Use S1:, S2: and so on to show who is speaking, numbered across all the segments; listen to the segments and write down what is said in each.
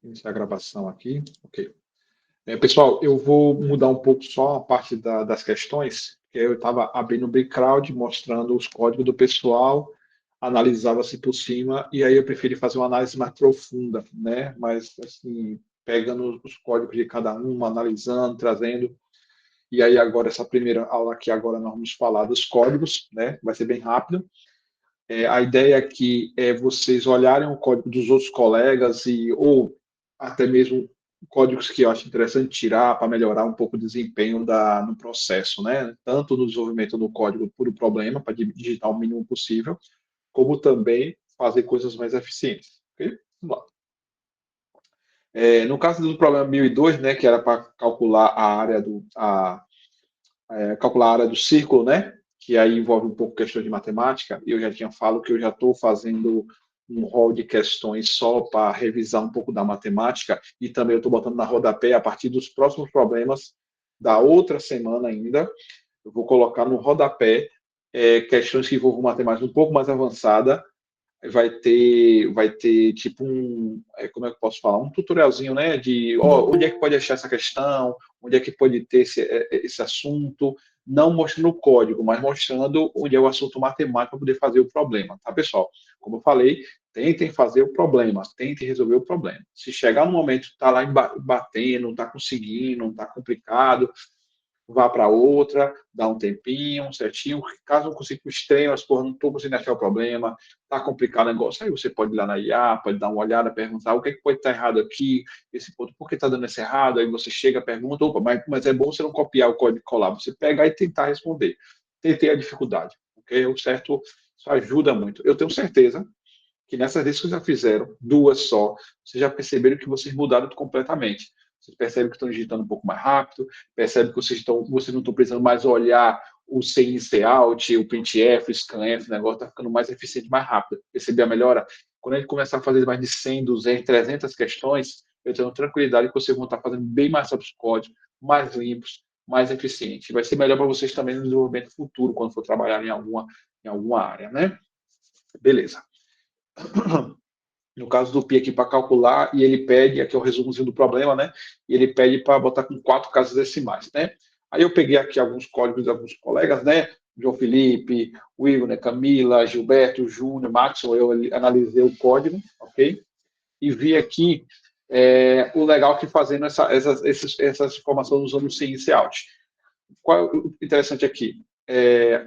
S1: Iniciar a gravação aqui. Ok. Pessoal, eu vou mudar um pouco só a parte das questões, que eu estava abrindo o BigCrowd, mostrando os códigos do pessoal, analisava-se por cima, e aí eu preferi fazer uma análise mais profunda, né? Mas, assim, pegando os códigos de cada um, analisando, trazendo. E aí, agora, essa primeira aula aqui, agora nós vamos falar dos códigos, né? Vai ser bem rápido. A ideia aqui é vocês olharem o código dos outros colegas ou até mesmo códigos que eu acho interessante tirar para melhorar um pouco o desempenho no processo, né? Tanto no desenvolvimento do código por o problema, para digitar o mínimo possível, como também fazer coisas mais eficientes. Ok? Vamos lá. No caso do problema 1002, né, que era para calcular calcular a área do círculo, né? Que aí envolve um pouco questão de matemática. E eu já tinha falado que eu já estou fazendo um rol de questões só para revisar um pouco da matemática e também eu estou botando na rodapé a partir dos próximos problemas da outra semana ainda. Eu vou colocar no rodapé questões que envolvam matemática um pouco mais avançada. Vai ter tipo como é que eu posso falar? Um tutorialzinho, né? De onde é que pode achar essa questão, onde é que pode ter esse assunto, não mostrando o código, mas mostrando onde é o assunto matemático para poder fazer o problema, tá, pessoal? Como eu falei, tentem fazer o problema, tentem resolver o problema. Se chegar no momento que está lá batendo, não está conseguindo, não está complicado, vá para outra, dá um tempinho, certinho. Caso não consiga o extremo, mas, porra, não estou conseguindo achar o problema, está complicado o negócio, aí você pode ir lá na IA, pode dar uma olhada, perguntar o que, é que pode estar errado aqui, esse ponto, por que está dando esse errado? Aí você chega, pergunta, opa, mas é bom você não copiar o código e colar, você pegar e tentar responder. Tentei a dificuldade, ok? O certo, isso ajuda muito. Eu tenho certeza que nessas vezes que vocês já fizeram, duas só, vocês já perceberam que vocês mudaram completamente. Vocês percebem que estão digitando um pouco mais rápido, percebem que vocês não estão precisando mais olhar o CIN, Cout, o printf, o scanf, o negócio está ficando mais eficiente, mais rápido. Perceber a melhora? Quando a gente começar a fazer mais de 100, 200, 300 questões, eu tenho tranquilidade que vocês vão estar fazendo bem mais rápidos códigos, mais limpos, mais eficientes. Vai ser melhor para vocês também no desenvolvimento futuro, quando for trabalhar em alguma área, né? Beleza. No caso do Pi aqui para calcular, e ele pede, aqui é o resumozinho do problema, né? E ele pede para botar com 4 casas decimais, né? Aí eu peguei aqui alguns códigos de alguns colegas, né? João Felipe, Will, né? Camila, Gilberto, Júnior, Maxwell, eu analisei o código, ok? E vi aqui o legal que fazendo essas informações usando o CINC Out. Qual é o interessante aqui?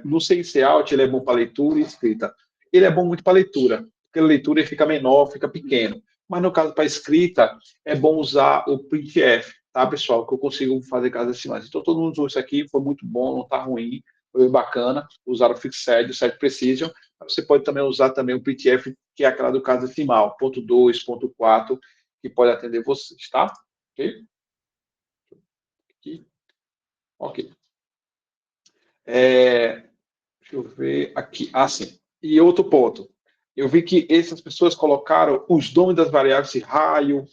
S1: No CINC Out, ele é bom para leitura e escrita. Ele é bom muito para leitura, porque a leitura ele fica menor, fica pequeno. Mas no caso para escrita, é bom usar o printf, tá, pessoal? Que eu consigo fazer casas decimais. Então, todo mundo usou isso aqui, foi muito bom, não está ruim, foi bacana. Usaram o Fixed, o Set Precision. Mas você pode também usar também o printf, que é aquela do caso decimal, ponto 2, ponto 4, que pode atender vocês, tá? Ok? Aqui. Ok. Deixa eu ver aqui. Ah, sim. E outro ponto. Eu vi que essas pessoas colocaram os nomes das variáveis, raio,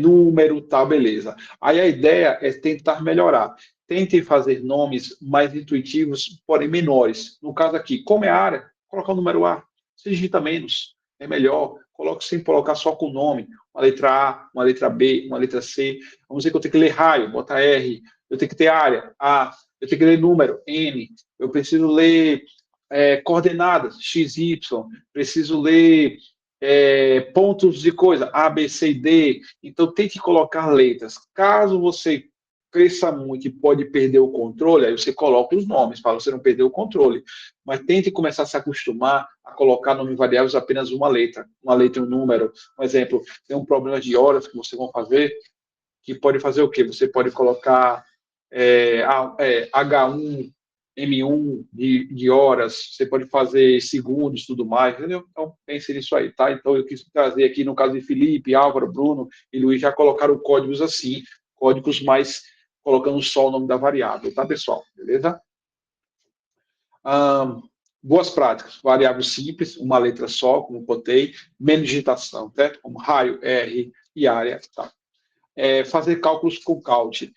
S1: número, tal, beleza. Aí a ideia é tentar melhorar. Tentem fazer nomes mais intuitivos, porém menores. No caso aqui, como é a área, colocar o número A. Se digita menos, é melhor. Coloque sem colocar só com o nome. Uma letra A, uma letra B, uma letra C. Vamos dizer que eu tenho que ler raio, bota R. Eu tenho que ter área, A. Eu tenho que ler número, N. Eu preciso ler coordenadas, X, Y. Preciso ler pontos de coisa, A, B, C e D. Então, tem que colocar letras. Caso você cresça muito e pode perder o controle, aí você coloca os nomes para você não perder o controle. Mas tente começar a se acostumar a colocar nome variáveis apenas uma letra e um número. Um exemplo, tem um problema de horas que vocês vão fazer, que pode fazer o quê? Você pode colocar H1, M1 de horas, você pode fazer segundos, tudo mais, entendeu? Então, pense nisso aí, tá? Então, eu quis trazer aqui, no caso de Felipe, Álvaro, Bruno e Luiz, já colocaram códigos assim, códigos mais colocando só o nome da variável, tá, pessoal? Beleza? Boas práticas, variável simples, uma letra só, como botei, menos digitação, certo? Como raio, R e área, tá? Fazer cálculos com Cout.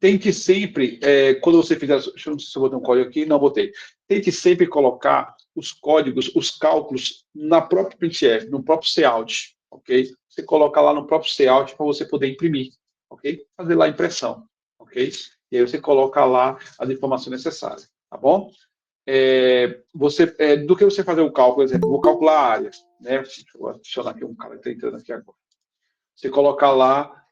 S1: Tente sempre, quando você fizer, deixa eu ver se eu botei um código aqui, não botei. Tente sempre colocar os códigos, os cálculos na própria printf, no próprio Cout, ok? Você coloca lá no próprio Cout para você poder imprimir, ok? Fazer lá a impressão, ok? E aí você coloca lá as informações necessárias, tá bom? Do que você fazer o cálculo, por exemplo, vou calcular a área, né? Deixa eu adicionar aqui um cara que está entrando aqui agora. Você coloca lá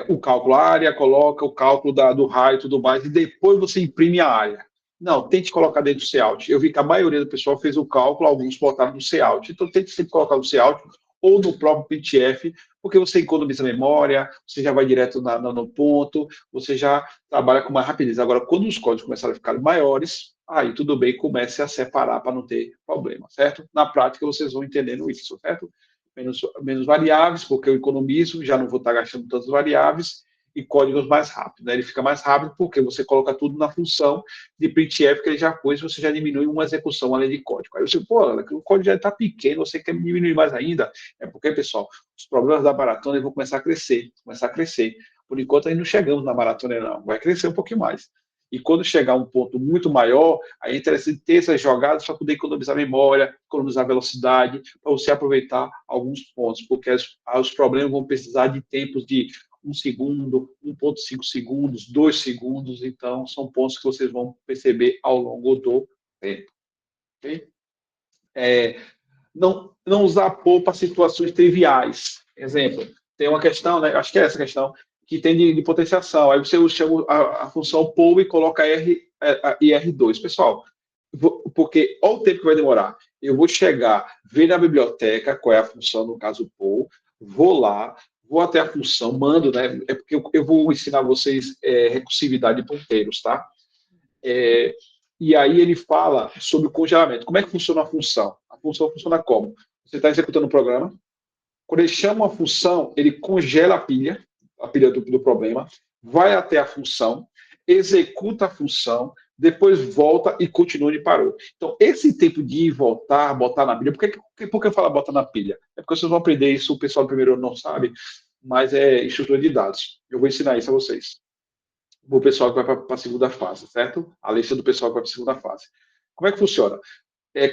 S1: o cálculo da área, coloca o cálculo do raio e tudo mais, e depois você imprime a área. Não, tente colocar dentro do Cout. Eu vi que a maioria do pessoal fez o cálculo, alguns botaram no Cout. Então, tente sempre colocar no Cout ou no próprio printf, porque você economiza memória, você já vai direto no ponto, você já trabalha com mais rapidez. Agora, quando os códigos começarem a ficar maiores, aí tudo bem, comece a separar para não ter problema, certo? Na prática, vocês vão entendendo isso, certo? Menos variáveis, porque eu economizo, já não vou estar gastando tantas variáveis, e códigos mais rápidos. Né? Ele fica mais rápido porque você coloca tudo na função de printf que ele já pôs, você já diminui uma execução, uma linha de código. Aí você, pô, o código já está pequeno, você quer diminuir mais ainda? É porque, pessoal, os problemas da maratona vão começar a crescer, começar a crescer. Por enquanto, ainda não chegamos na maratona, não. Vai crescer um pouquinho mais. E quando chegar a um ponto muito maior, aí é interessante ter essas jogadas para poder economizar memória, economizar velocidade, para você aproveitar alguns pontos, porque os problemas vão precisar de tempos de 1 segundo, 1,5 segundos, 2 segundos, então são pontos que vocês vão perceber ao longo do tempo. Okay? Não usar POU para situações triviais. Exemplo, tem uma questão, né, acho que é essa questão, que tem de potenciação. Aí você chama a função POU e coloca R2. Pessoal, porque olha o tempo que vai demorar. Eu vou chegar, ver na biblioteca qual é a função, no caso POU, vou lá, vou até a função, mando, né? É porque eu vou ensinar vocês recursividade de ponteiros, tá? E aí ele fala sobre o congelamento. Como é que funciona a função? A função funciona como? Você está executando o programa, quando ele chama uma função, ele congela a pilha do problema, vai até a função, executa a função, depois volta e continua onde parou. Então, esse tempo de ir e voltar, botar na pilha, por que eu falo botar na pilha? É porque vocês vão aprender isso, o pessoal do primeiro ano não sabe, mas é estrutura de dados. Eu vou ensinar isso a vocês. O pessoal que vai para a segunda fase, certo? A lista do pessoal que vai para a segunda fase. Como é que funciona?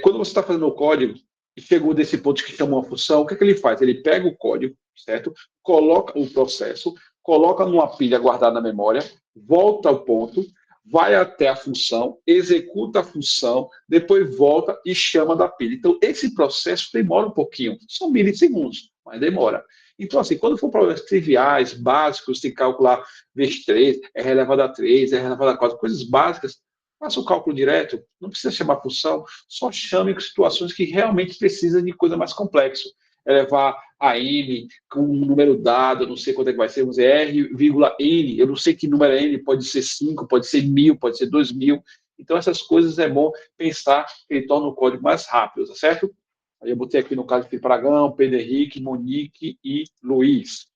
S1: Quando você está fazendo o código e chegou desse ponto que chama uma função, o que ele faz? Ele pega o código, certo? Coloca o processo, coloca numa pilha guardada na memória, volta ao ponto, vai até a função, executa a função, depois volta e chama da pilha. Então, esse processo demora um pouquinho, são milissegundos, mas demora. Então, assim, quando for problemas triviais, básicos, de calcular vezes 3, é relevado a 3, é relevado a 4, coisas básicas, faça o cálculo direto, não precisa chamar função, só chame com situações que realmente precisam de coisa mais complexa. É levar a n com um número dado, eu não sei quanto é que vai ser, vamos dizer R,N, eu não sei que número é N, pode ser 5, pode ser 1000, pode ser 2000. Então, essas coisas é bom pensar que ele torna o código mais rápido, tá certo? Aí eu botei aqui no caso de Pragão, Pedro Henrique, Monique e Luiz.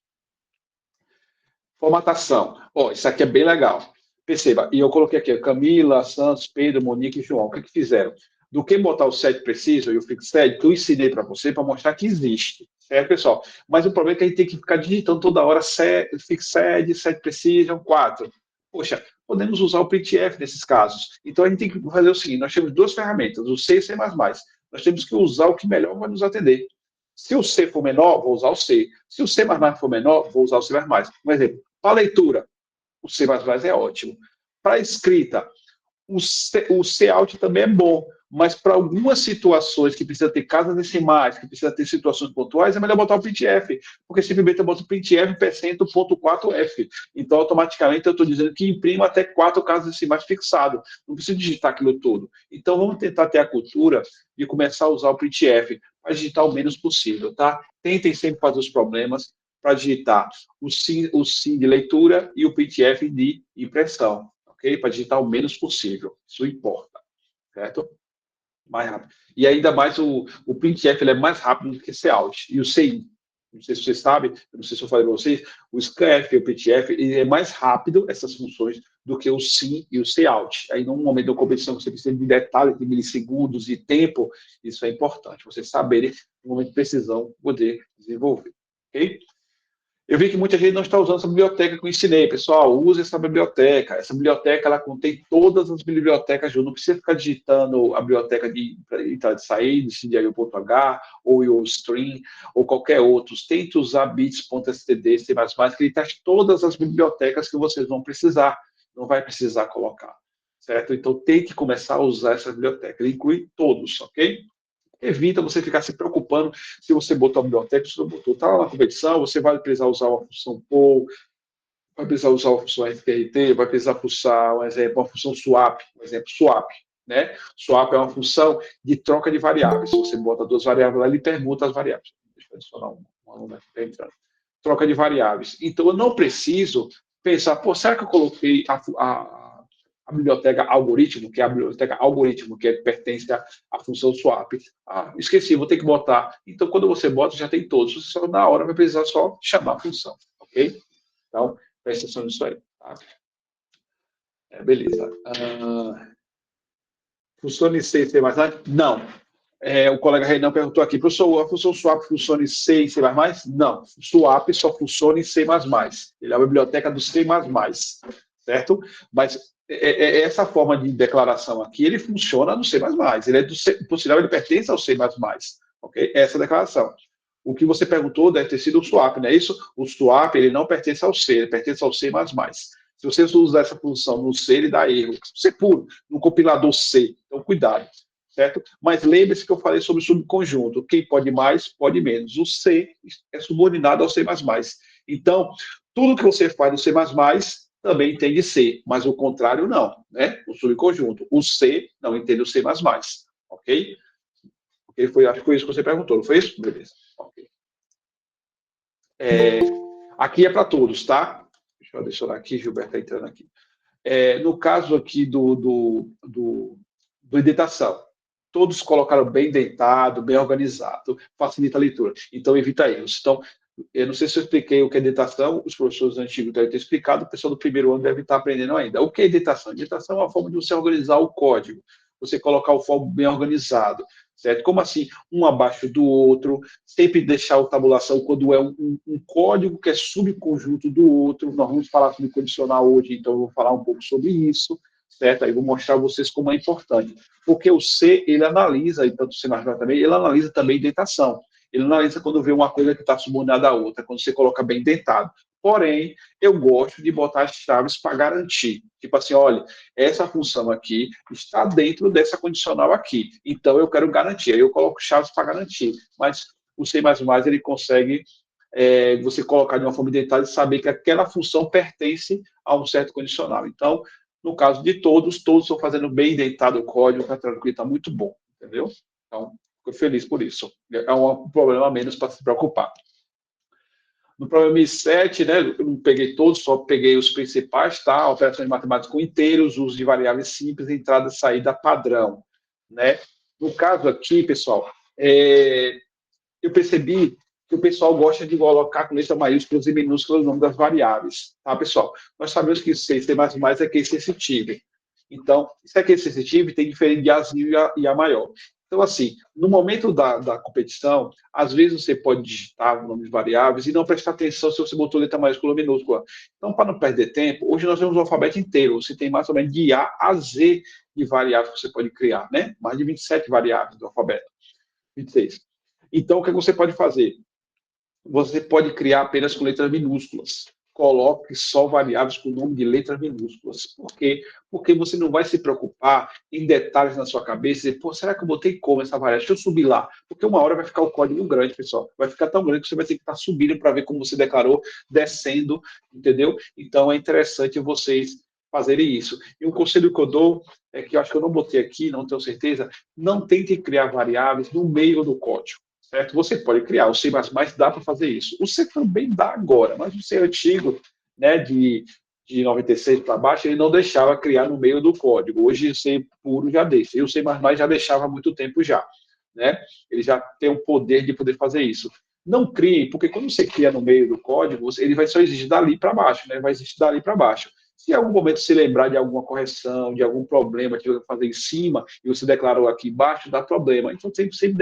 S1: Formatação. Isso aqui é bem legal. Perceba, e eu coloquei aqui Camila, Santos, Pedro, Monique e João. O que fizeram? Do que botar o set preciso e o fixed, que eu ensinei para você para mostrar que existe. Certo, pessoal? Mas o problema é que a gente tem que ficar digitando toda hora fixed, set precision, 4. Poxa, podemos usar o printf nesses casos. Então a gente tem que fazer o seguinte: nós temos duas ferramentas, o C e C++. Nós temos que usar o que melhor vai nos atender. Se o C for menor, vou usar o C. Se o C++ for menor, vou usar o C++. Um exemplo, para leitura, o C++ é ótimo. Para escrita, o Cout também é bom, mas para algumas situações que precisa ter casas decimais, que precisa ter situações pontuais, é melhor botar o printf, porque simplesmente eu boto o printf %.4f. Então, automaticamente, eu estou dizendo que imprima até 4 casas decimais fixado. Não preciso digitar aquilo tudo. Então, vamos tentar ter a cultura de começar a usar o printf para digitar o menos possível, tá? Tentem sempre fazer os problemas para digitar o sim de leitura e o printf de impressão. Okay? Para digitar o menos possível. Isso importa, certo? Mais rápido. E ainda mais o printf ele é mais rápido do que o Cout. E o CI, não sei se vocês sabem, não sei se eu falei para vocês, o scanf e o printf ele é mais rápido, essas funções, do que o sim e o Cout. Aí, num momento da competição, você precisa de detalhes, de milissegundos, de tempo, isso é importante. Vocês saberem, no momento de precisão, poder desenvolver. Ok? Eu vi que muita gente não está usando essa biblioteca que eu ensinei. Pessoal, use essa biblioteca. Essa biblioteca, ela contém todas as bibliotecas junto. Não precisa ficar digitando a biblioteca de entrada e saída, cdiu.h, ou iostream, ou qualquer outro. Tente usar bits.std, C++, que ele traz todas as bibliotecas que vocês vão precisar. Não vai precisar colocar, certo? Então, tem que começar a usar essa biblioteca. Ele inclui todos, ok? Evita você ficar se preocupando se você botou a biblioteca, se você botou, está lá na competição, você vai precisar usar uma função poll, vai precisar usar uma função FPRT, vai precisar usar, um exemplo, uma função swap, um exemplo, swap. Né? Swap é uma função de troca de variáveis. Se você bota duas variáveis lá, ele permuta as variáveis. Deixa eu adicionar uma aluna que está entrando. Troca de variáveis. Então, eu não preciso pensar, pô, será que eu coloquei a biblioteca algoritmo, que é a biblioteca algoritmo, que pertence à função swap. Ah, esqueci, vou ter que botar. Então, quando você bota, já tem todos. Você só na hora vai precisar só chamar a função, ok? Então, presta atenção nisso aí. Tá? Beleza. Funciona em C, C++? Não. O colega Reinan perguntou aqui, professor, a função swap funciona em C e C++? Não. Swap só funciona em C++. Ele é a biblioteca do C++, certo? Mas essa forma de declaração aqui, ele funciona no C++. Ele é do C, por sinal, ele pertence ao C++. Ok? Essa declaração. O que você perguntou deve ter sido o swap, não é isso? O swap, ele não pertence ao C, ele pertence ao C++. Se você usar essa função no C, ele dá erro. C puro, no compilador C. Então, cuidado, certo? Mas lembre-se que eu falei sobre subconjunto. Quem pode mais, pode menos. O C é subordinado ao C++. Então, tudo que você faz no C++ também tem de C, mas o contrário não, né? O subconjunto. O C não entende o C++, ok? Acho que foi isso que você perguntou, não foi isso? Beleza. Okay. Aqui é para todos, tá? Deixa eu adicionar aqui, Gilberto está entrando aqui. No caso aqui do indentação, todos colocaram bem dentado, bem organizado, facilita a leitura. Então, evita erros. Então, eu não sei se eu expliquei o que é indentação, os professores antigos devem ter explicado, o pessoal do primeiro ano deve estar aprendendo ainda. O que é indentação? Indentação é uma forma de você organizar o código, você colocar o código bem organizado, certo? Como assim? Um abaixo do outro, sempre deixar a tabulação quando é um código que é subconjunto do outro. Nós vamos falar sobre condicional hoje, então eu vou falar um pouco sobre isso, certo? Aí vou mostrar a vocês como é importante. Porque o C, ele analisa, e tanto o C++ também, ele analisa também indentação. Ele analisa quando vê uma coisa que está subordinada à outra, quando você coloca bem dentado. Porém, eu gosto de botar as chaves para garantir. Tipo assim, olha, essa função aqui está dentro dessa condicional aqui. Então, eu quero garantir. Aí eu coloco chaves para garantir. Mas o C++, ele consegue você colocar de uma forma dentada e saber que aquela função pertence a um certo condicional. Então, no caso de todos estão fazendo bem dentado o código, está tranquilo, está muito bom. Entendeu? Então, fico feliz por isso. É um problema a menos para se preocupar. No problema I7, né, eu não peguei todos, só peguei os principais, tá? Operações matemáticas com inteiros, uso de variáveis simples, entrada e saída padrão, né? No caso aqui, pessoal, eu percebi que o pessoal gosta de colocar com letra maiúsculas e minúsculas o nome das variáveis, tá, pessoal? Nós sabemos que C++ é case sensitive. Então, se é case sensitive, tem diferente de Azinho e A maior. Então, assim, no momento da competição, às vezes você pode digitar o nome de variáveis e não prestar atenção se você botou letra maiúscula ou minúscula. Então, para não perder tempo, hoje nós temos o alfabeto inteiro. Você tem mais ou menos de A a Z de variáveis que você pode criar, né? Mais de 27 variáveis do alfabeto. 26. Então, o que você pode fazer? Você pode criar apenas com letras minúsculas. Coloque só variáveis com nome de letras minúsculas. Por quê? Porque você não vai se preocupar em detalhes na sua cabeça e dizer, pô, será que eu botei como essa variável? Deixa eu subir lá. Porque uma hora vai ficar o código grande, pessoal. Vai ficar tão grande que você vai ter que estar subindo para ver como você declarou, descendo, entendeu? Então, é interessante vocês fazerem isso. E um conselho que eu dou, que eu acho que eu não botei aqui, não tenho certeza, não tente criar variáveis no meio do código. Certo? Você pode criar, o C++ dá para fazer isso. O C também dá agora, mas o C antigo, né, de 96 para baixo, ele não deixava criar no meio do código. Hoje o C puro já deixa. E o C++ já deixava há muito tempo já. Né? Ele já tem o poder de poder fazer isso. Não crie, porque quando você cria no meio do código, ele vai só exigir dali para baixo, né? Vai exigir dali para baixo. Se em algum momento se lembrar de alguma correção, de algum problema que você fazer em cima, e você declarou aqui embaixo, dá problema. Então, sempre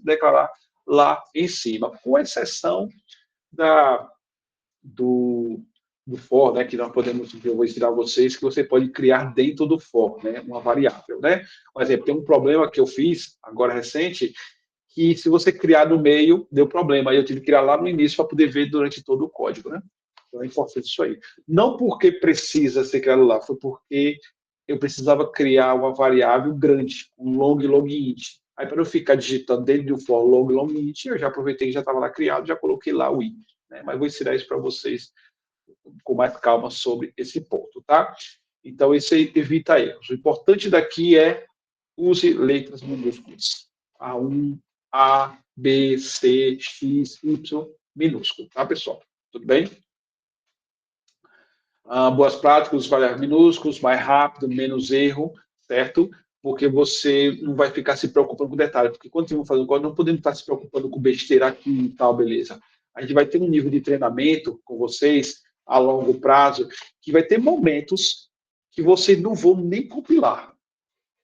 S1: declarar lá em cima, com exceção do for, né, que nós podemos, eu vou ensinar vocês, que você pode criar dentro do for, né, uma variável, né? Por exemplo, tem um problema que eu fiz agora recente, que se você criar no meio, deu problema. Aí eu tive que criar lá no início para poder ver durante todo o código, né? Então é importante isso aí. Não porque precisa ser criado lá, foi porque eu precisava criar uma variável grande, um long int. Aí para eu ficar digitando dentro do for long int, eu já aproveitei que já estava lá criado, já coloquei lá o i. Né? Mas vou ensinar isso para vocês com mais calma sobre esse ponto, tá? Então, isso aí evita erros. O importante daqui é use letras minúsculas. A1, A, B, C, X, Y, minúsculo, tá, pessoal? Tudo bem? Boas práticas, variáveis minúsculos, mais rápido, menos erro, certo? Porque você não vai ficar se preocupando com detalhes. Porque quando estamos fazendo código, não podemos estar se preocupando com besteira aqui e tal, beleza. A gente vai ter um nível de treinamento com vocês a longo prazo, que vai ter momentos que vocês não vão nem compilar.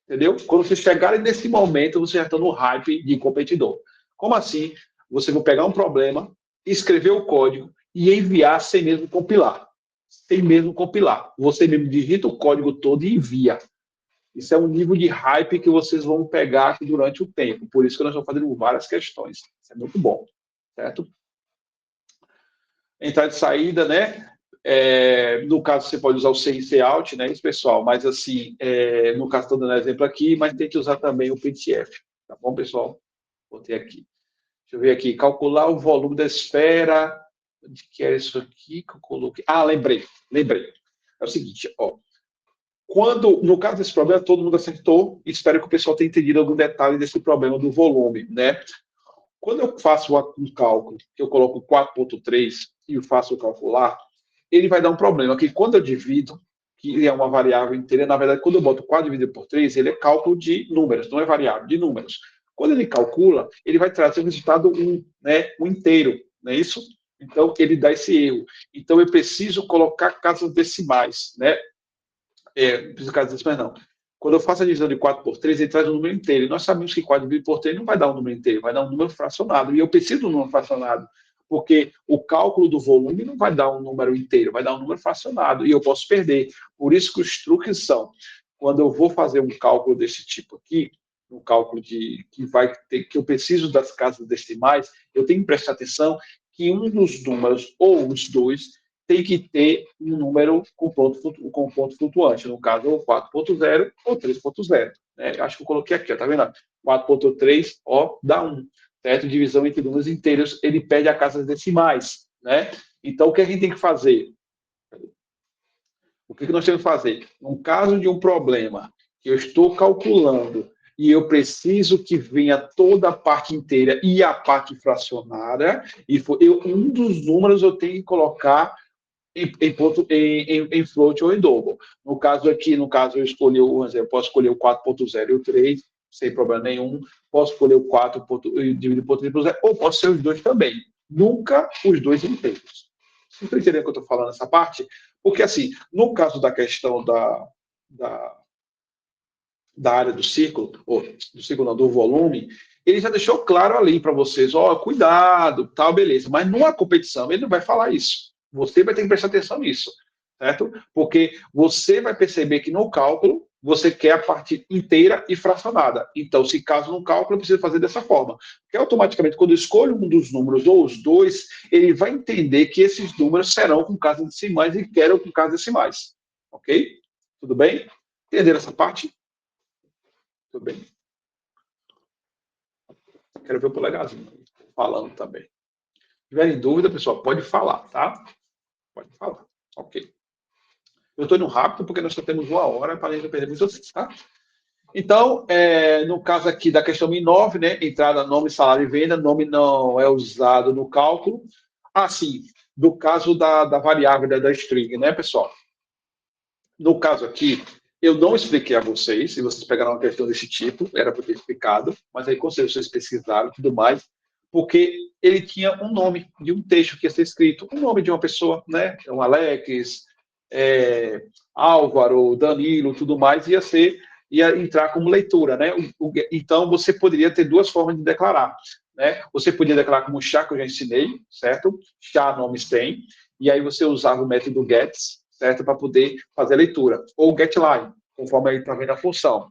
S1: Entendeu? Quando vocês chegarem nesse momento, vocês já estão no hype de competidor. Como assim? Você vai pegar um problema, escrever o código e enviar sem mesmo compilar. Sem mesmo compilar. Você mesmo digita o código todo e envia. Isso é um nível de hype que vocês vão pegar durante o tempo. Por isso que nós estamos fazendo várias questões. Isso é muito bom. Certo? Entrada e saída, né? No caso, você pode usar o C e out, né, isso, pessoal? Mas, assim, no caso, estou dando exemplo aqui, mas tem que usar também o printf. Tá bom, pessoal? Botei aqui. Deixa eu ver aqui. Calcular o volume da esfera. Onde que era isso aqui que eu coloquei? Lembrei. É o seguinte, ó. No caso desse problema, todo mundo acertou. Espero que o pessoal tenha entendido algum detalhe desse problema do volume, né? Quando eu faço um cálculo, que eu coloco 4.3 e faço o calcular, ele vai dar um problema, que quando eu divido, que é uma variável inteira, na verdade, quando eu boto 4 dividido por 3, ele é cálculo de números, não é variável, de números. Quando ele calcula, ele vai trazer o resultado né, um inteiro, não é isso? Então, ele dá esse erro. Então, eu preciso colocar casas decimais, né? Não preciso casas decimais, não. Quando eu faço a divisão de 4 por 3, ele traz um número inteiro. E nós sabemos que 4 dividido por 3 não vai dar um número inteiro, vai dar um número fracionado. E eu preciso de um número fracionado, porque o cálculo do volume não vai dar um número inteiro, vai dar um número fracionado. E eu posso perder. Por isso que os truques são, quando eu vou fazer um cálculo desse tipo aqui, um cálculo que eu preciso das casas decimais, eu tenho que prestar atenção que um dos números, ou os dois, tem que ter um número com ponto flutuante, no caso, ou 4.0 ou 3.0. Né? Acho que eu coloquei aqui, ó, tá vendo? 4.3, ó, dá 1. Certo? Divisão entre números inteiros, ele pede a casas decimais. Né? Então, o que a gente tem que fazer? O que nós temos que fazer? No caso de um problema que eu estou calculando e eu preciso que venha toda a parte inteira e a parte fracionária, um dos números eu tenho que colocar em float ou em double. No caso aqui, eu escolhi eu posso escolher o 4.0 e o 3, sem problema nenhum. Posso escolher o 4 dividido por 3.0, ou posso ser os dois também. Nunca os dois inteiros. Vocês estão entendendo o que eu estou falando nessa parte? Porque, assim, no caso da questão da, da área do círculo, ou do círculo não, do volume, ele já deixou claro ali para vocês, cuidado, tal, beleza. Mas numa competição, ele não vai falar isso. Você vai ter que prestar atenção nisso, certo? Porque você vai perceber que no cálculo, você quer a parte inteira e fracionada. Então, se caso no cálculo, eu preciso fazer dessa forma. Porque automaticamente, quando eu escolho um dos números ou os dois, ele vai entender que esses números serão com casas decimais e quero com casas decimais. Ok? Tudo bem? Entenderam essa parte? Tudo bem. Quero ver o polegarzinho falando também. Se tiverem dúvida, pessoal, pode falar, tá? Pode falar. Ok. Eu estou indo rápido porque nós só temos 1 hora para a gente não perder muito tempo, tá? Então, no caso aqui da questão 9, né? Entrada, nome, salário e venda. Nome não é usado no cálculo. Sim, do caso da variável da string, né, pessoal? No caso aqui, eu não expliquei a vocês, se vocês pegaram uma questão desse tipo, era para ter explicado, mas aí, com certeza, vocês pesquisaram e tudo mais, porque ele tinha um nome de um texto que ia ser escrito, um nome de uma pessoa, né? Um Alex, Álvaro, Danilo, tudo mais, ia entrar como leitura, né? Então, você poderia ter duas formas de declarar, né? Você podia declarar como chá, que eu já ensinei, certo? Chá, nomes tem. e aí você usava o método gets, certo, para poder fazer a leitura, ou getLine, conforme aí está vendo a função.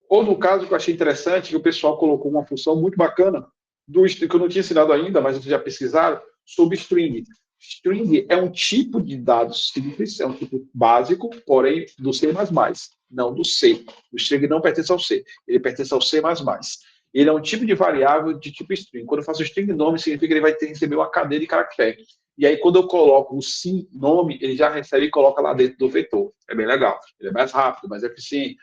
S1: Ou no caso que eu achei interessante, que o pessoal colocou uma função muito bacana, que eu não tinha ensinado ainda, mas vocês já pesquisaram, sobre string. String é um tipo de dados simples, é um tipo básico, porém do C++, não do C. O string não pertence ao C, ele pertence ao C++. Ele é um tipo de variável de tipo string. Quando eu faço string nome, significa que ele vai ter que receber uma cadeia de caractere. E aí, quando eu coloco o sim nome, ele já recebe e coloca lá dentro do vetor. É bem legal. Ele é mais rápido, mais eficiente.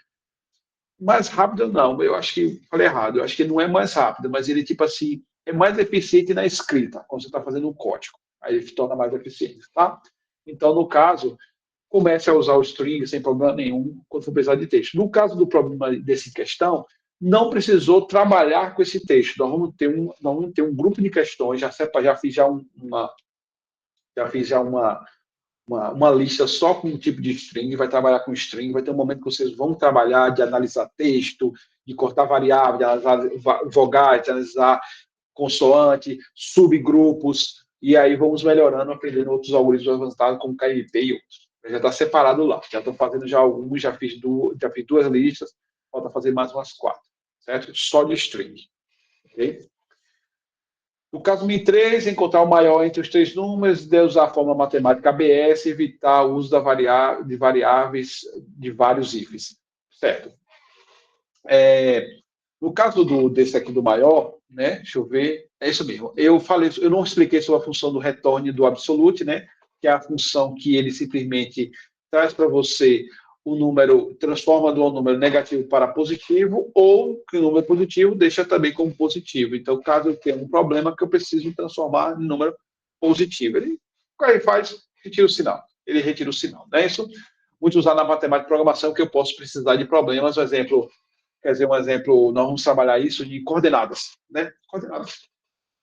S1: Mais rápido não, eu acho que falei errado. Eu acho que não é mais rápido, mas ele, tipo assim, é mais eficiente na escrita, quando você está fazendo um código. Aí ele se torna mais eficiente, tá? Então, no caso, comece a usar o string sem problema nenhum quando for precisar de texto. No caso do problema dessa questão, não precisou trabalhar com esse texto. Nós vamos ter um grupo de questões, já fiz já uma lista só com um tipo de string, vai trabalhar com string, vai ter um momento que vocês vão trabalhar de analisar texto, de cortar variável, de analisar vogais, de analisar consoante, subgrupos, e aí vamos melhorando, aprendendo outros algoritmos avançados, como KMP e outros. Já está separado lá. Já estou fazendo já alguns, já fiz duas listas, falta fazer mais umas 4, certo? Só de string. Ok? No caso Mi3, encontrar o maior entre os três números, de usar a fórmula matemática ABS, evitar o uso de variáveis de vários ifs. Certo. No caso desse aqui do maior, né? Deixa eu ver. É isso mesmo. Eu não expliquei sobre a função do return do absolute, né? Que é a função que ele simplesmente traz para você o número, transforma de um número negativo para positivo, ou que o número positivo deixa também como positivo. Então, caso eu tenha um problema que eu preciso transformar em número positivo, o que ele faz? Retira o sinal. Ele retira o sinal, não é isso? Muito usado na matemática de programação, que eu posso precisar de problemas. Por exemplo, quer dizer, um exemplo, nós vamos trabalhar isso de coordenadas, né? Coordenadas.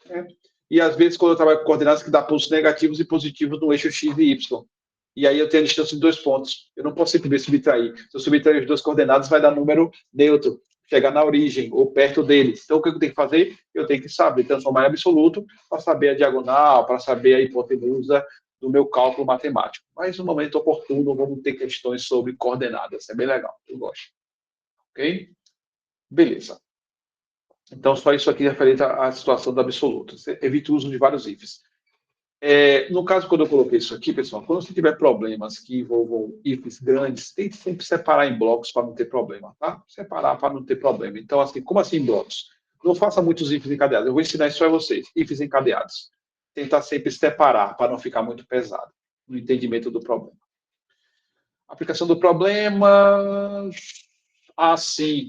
S1: Né? E às vezes, quando eu trabalho com coordenadas, que dá pontos negativos e positivos no eixo x e y. E aí eu tenho a distância de 2 pontos. Eu não posso simplesmente subtrair. Se eu subtrair as duas coordenadas, vai dar número neutro, chegar na origem ou perto dele. Então, o que eu tenho que fazer? Eu tenho que saber transformar em absoluto para saber a diagonal, para saber a hipotenusa do meu cálculo matemático. Mas no momento oportuno, vamos ter questões sobre coordenadas. É bem legal. Eu gosto. Ok? Beleza. Então, só isso aqui referente à situação do absoluto. Você evita o uso de vários ifs. No caso, quando eu coloquei isso aqui, pessoal, quando você tiver problemas que envolvam ifs grandes, tem que sempre separar em blocos para não ter problema, tá? Separar para não ter problema. Então, assim, como assim em blocos? Não faça muitos ifs encadeados. Eu vou ensinar isso a vocês. Ifs encadeados. Tentar sempre separar para não ficar muito pesado no entendimento do problema. Aplicação do problema. Sim,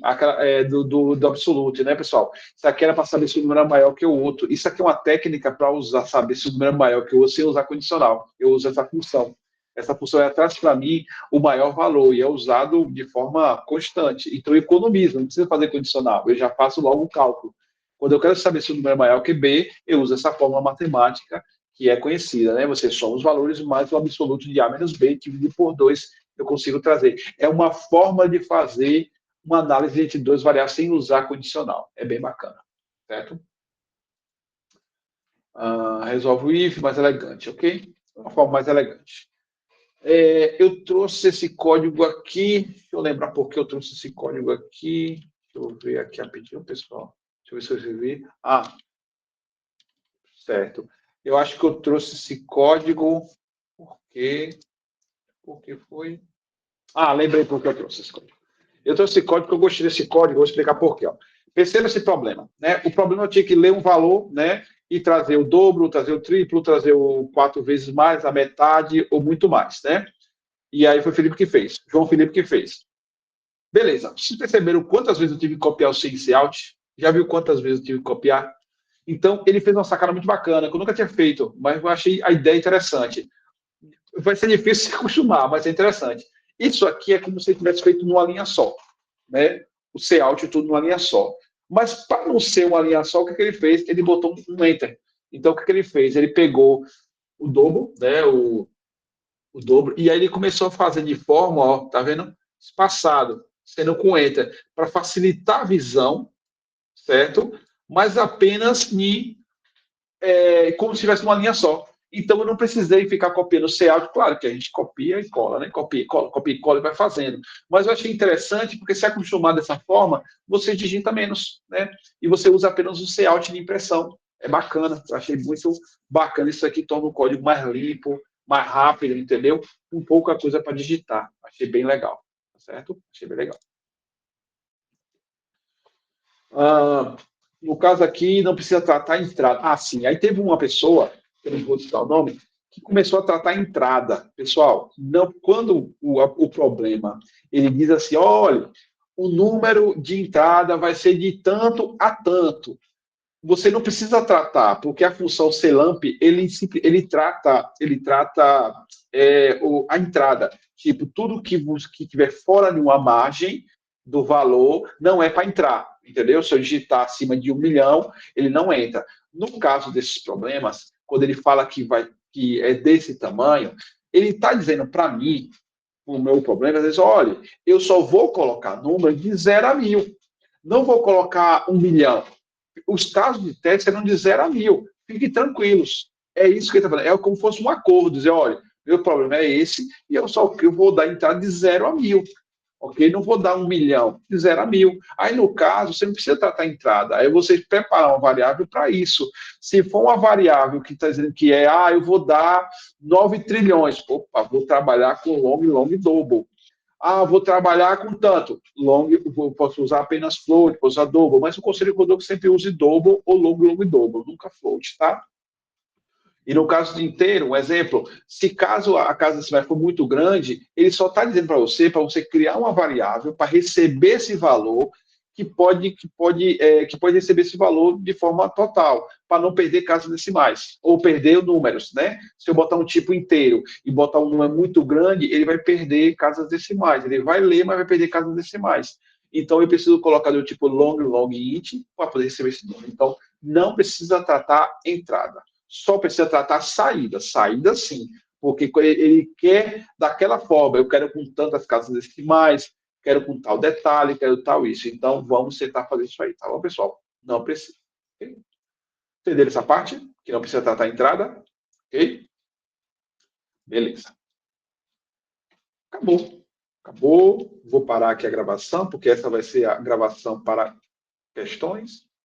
S1: do absolute, né, pessoal? Isso aqui era para saber se o número é maior que o outro. Isso aqui é uma técnica para usar, saber se o número é maior que o outro sem usar condicional. Eu uso essa função. Essa função traz para mim o maior valor e é usado de forma constante. Então, eu economizo, não precisa fazer condicional. Eu já faço logo o cálculo. Quando eu quero saber se o número é maior que B, eu uso essa fórmula matemática que é conhecida, né? Você soma os valores mais o absoluto de A menos B, dividido por 2, eu consigo trazer. É uma forma de fazer uma análise entre duas variáveis sem usar condicional. É bem bacana, certo? Resolve o if mais elegante, ok? Uma forma mais elegante. Eu trouxe esse código aqui. Deixa eu lembrar por que eu trouxe esse código aqui. Deixa eu ver aqui rapidinho, pessoal. Deixa eu ver se eu escrevi. Certo. Eu acho que eu trouxe esse código porque... Por que foi? Lembrei por que eu trouxe esse código. Eu trouxe esse código porque eu gostei desse código, vou explicar por quê. Ó. Perceba esse problema. Né? O problema eu tinha que ler um valor, né? E trazer o dobro, trazer o triplo, trazer o 4 vezes mais, a metade ou muito mais, né? E aí foi o Felipe que fez, João Felipe que fez. Beleza. Vocês perceberam quantas vezes eu tive que copiar o CINC out? Já viu quantas vezes eu tive que copiar? Então, ele fez uma sacada muito bacana, que eu nunca tinha feito, mas eu achei a ideia interessante. Vai ser difícil se acostumar, mas é interessante. Isso aqui é como se ele tivesse feito numa linha só, né? O C-out e tudo numa linha só. Mas para não ser uma linha só, o que ele fez? Ele botou um enter. Então, o que ele fez? Ele pegou o dobro, né? O dobro, e aí ele começou a fazer de forma, ó, tá vendo? Espaçado, sendo com enter, para facilitar a visão, certo? Mas apenas como se tivesse uma linha só. Então, eu não precisei ficar copiando o layout. Claro que a gente copia e cola, né? Copia e cola e vai fazendo. Mas eu achei interessante, porque se acostumar dessa forma, você digita menos, né? E você usa apenas o layout de impressão. É bacana. Eu achei muito bacana. Isso aqui torna o código mais limpo, mais rápido, entendeu? Com pouca coisa para digitar. Achei bem legal. Tá certo? Achei bem legal. Ah, no caso aqui, não precisa tratar a entrada. Ah, sim. Aí teve uma pessoa, eu não vou citar o nome, que começou a tratar a entrada. Pessoal, não, quando o problema ele diz assim, olha, o número de entrada vai ser de tanto a tanto. Você não precisa tratar, porque a função CLAMP ele trata a entrada. Tipo, tudo que tiver fora de uma margem do valor não é para entrar, entendeu? Se eu digitar acima de 1 milhão, ele não entra. No caso desses problemas, quando ele fala que é desse tamanho, ele está dizendo para mim, o meu problema, às vezes, olha, eu só vou colocar número de 0 a 1.000. Não vou colocar 1 milhão. Os casos de teste serão de 0 a 1.000. Fiquem tranquilos. É isso que ele está falando. É como se fosse um acordo. Dizer, olha, meu problema é esse e eu vou dar entrada de 0 a 1.000. Ok? Não vou dar 1 milhão, de 0 a 1.000. Aí, no caso, você não precisa tratar a entrada. Aí você preparar uma variável para isso. Se for uma variável que está dizendo que eu vou dar 9 trilhões. Opa, vou trabalhar com long double. Vou trabalhar com tanto. Long, posso usar apenas float, posso usar double, mas o conselho que eu dou é que sempre use double ou long double, nunca float, tá? E no caso de inteiro, um exemplo, se caso a casa vai for muito grande, ele só está dizendo para você criar uma variável para receber esse valor que pode receber esse valor de forma total, para não perder casas decimais, ou perder números, né? Se eu botar um tipo inteiro e botar um número muito grande, ele vai perder casas decimais. Ele vai ler, mas vai perder casas decimais. Então, eu preciso colocar do tipo long int para poder receber esse número. Então, não precisa tratar entrada. Só precisa tratar saída. Saída, sim. Porque ele quer daquela forma. Eu quero com tantas casas decimais, quero com tal detalhe, quero tal isso. Então, vamos tentar fazer isso aí, tá bom, pessoal? Não precisa. Okay? Entenderam essa parte? Que não precisa tratar a entrada? Ok? Beleza. Acabou. Acabou. Vou parar aqui a gravação, porque essa vai ser a gravação para questões.